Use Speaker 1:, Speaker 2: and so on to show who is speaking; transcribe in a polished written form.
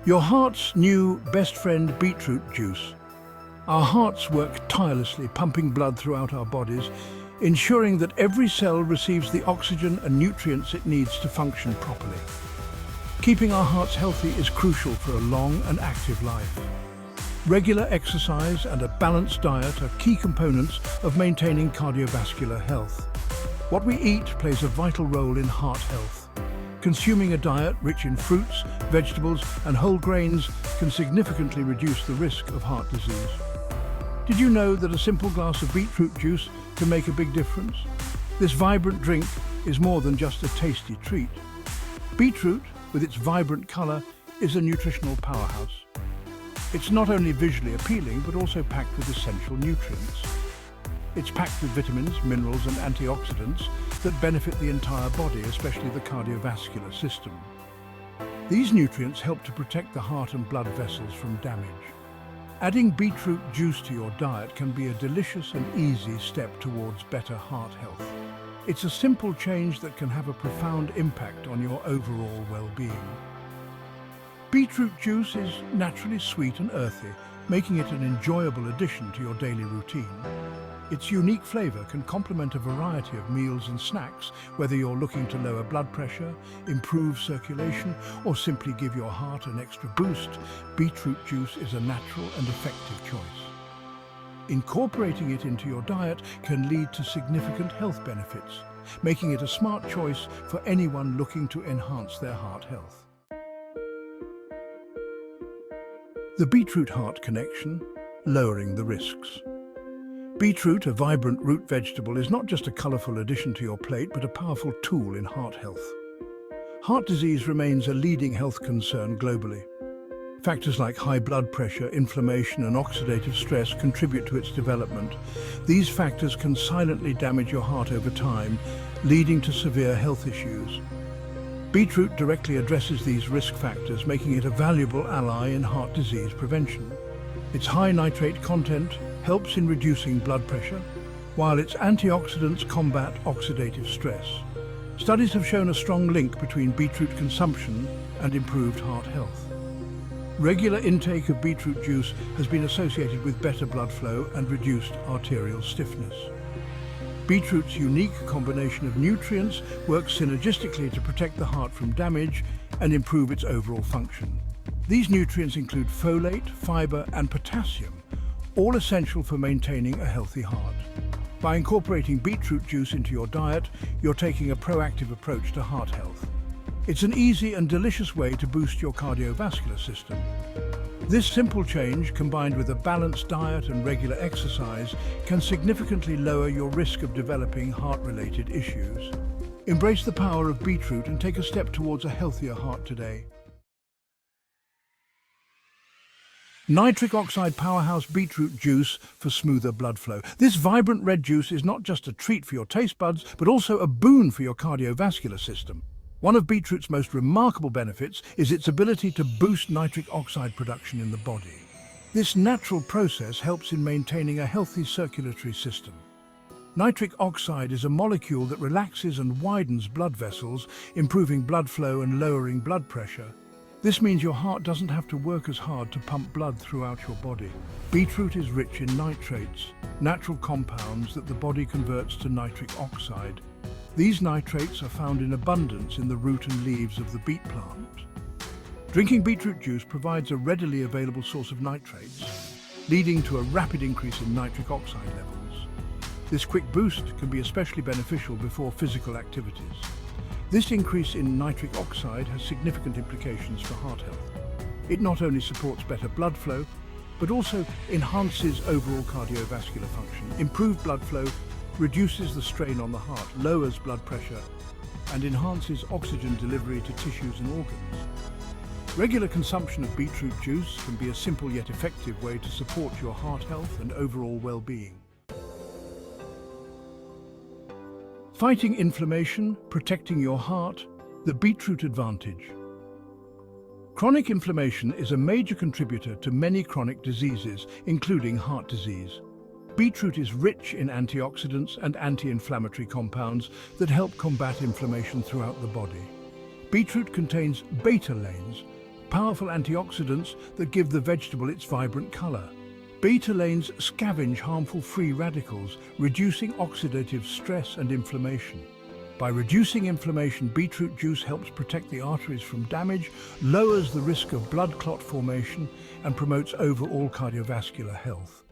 Speaker 1: Your heart's new best friend, beetroot juice. Our hearts work tirelessly, pumping blood throughout our bodies, ensuring that every cell receives the oxygen and nutrients it needs to function properly. Keeping our hearts healthy is crucial for a long and active life. Regular exercise and a balanced diet are key components of maintaining cardiovascular health. What we eat plays a vital role in heart health. Consuming a diet rich in fruits, vegetables, and whole grains can significantly reduce the risk of heart disease. Did you know that a simple glass of beetroot juice can make a big difference? This vibrant drink is more than just a tasty treat. Beetroot, with its vibrant color, is a nutritional powerhouse. It's not only visually appealing, but also packed with essential nutrients. It's packed with vitamins, minerals, and antioxidants that benefit the entire body, especially the cardiovascular system. These nutrients help to protect the heart and blood vessels from damage. Adding beetroot juice to your diet can be a delicious and easy step towards better heart health. It's a simple change that can have a profound impact on your overall well-being. Beetroot juice is naturally sweet and earthy, making it an enjoyable addition to your daily routine. Its unique flavor can complement a variety of meals and snacks, whether you're looking to lower blood pressure, improve circulation, or simply give your heart an extra boost. Beetroot juice is a natural and effective choice. Incorporating it into your diet can lead to significant health benefits, making it a smart choice for anyone looking to enhance their heart health. The beetroot heart connection, lowering the risks. Beetroot, a vibrant root vegetable, is not just a colorful addition to your plate, but a powerful tool in heart health. Heart disease remains a leading health concern globally. Factors like high blood pressure, inflammation, and oxidative stress contribute to its development. These factors can silently damage your heart over time, leading to severe health issues. Beetroot directly addresses these risk factors, making it a valuable ally in heart disease prevention. Its high nitrate content helps in reducing blood pressure, while its antioxidants combat oxidative stress. Studies have shown a strong link between beetroot consumption and improved heart health. Regular intake of beetroot juice has been associated with better blood flow and reduced arterial stiffness. Beetroot's unique combination of nutrients works synergistically to protect the heart from damage and improve its overall function. These nutrients include folate, fiber, and potassium, all essential for maintaining a healthy heart. By incorporating beetroot juice into your diet, you're taking a proactive approach to heart health. It's an easy and delicious way to boost your cardiovascular system. This simple change, combined with a balanced diet and regular exercise, can significantly lower your risk of developing heart-related issues. Embrace the power of beetroot and take a step towards a healthier heart today. Nitric oxide powerhouse beetroot juice for smoother blood flow. This vibrant red juice is not just a treat for your taste buds, but also a boon for your cardiovascular system. One of beetroot's most remarkable benefits is its ability to boost nitric oxide production in the body. This natural process helps in maintaining a healthy circulatory system. Nitric oxide is a molecule that relaxes and widens blood vessels, improving blood flow and lowering blood pressure. This means your heart doesn't have to work as hard to pump blood throughout your body. Beetroot is rich in nitrates, natural compounds that the body converts to nitric oxide. These nitrates are found in abundance in the root and leaves of the beet plant. Drinking beetroot juice provides a readily available source of nitrates, leading to a rapid increase in nitric oxide levels. This quick boost can be especially beneficial before physical activities. This increase in nitric oxide has significant implications for heart health. It not only supports better blood flow, but also enhances overall cardiovascular function. Improved blood flow reduces the strain on the heart, lowers blood pressure, and enhances oxygen delivery to tissues and organs. Regular consumption of beetroot juice can be a simple yet effective way to support your heart health and overall well-being. Fighting inflammation, protecting your heart, the Beetroot Advantage. Chronic inflammation is a major contributor to many chronic diseases, including heart disease. Beetroot is rich in antioxidants and anti-inflammatory compounds that help combat inflammation throughout the body. Beetroot contains beta-lanes, powerful antioxidants that give the vegetable its vibrant color. Beta-lanes scavenge harmful free radicals, reducing oxidative stress and inflammation. By reducing inflammation, beetroot juice helps protect the arteries from damage, lowers the risk of blood clot formation, and promotes overall cardiovascular health.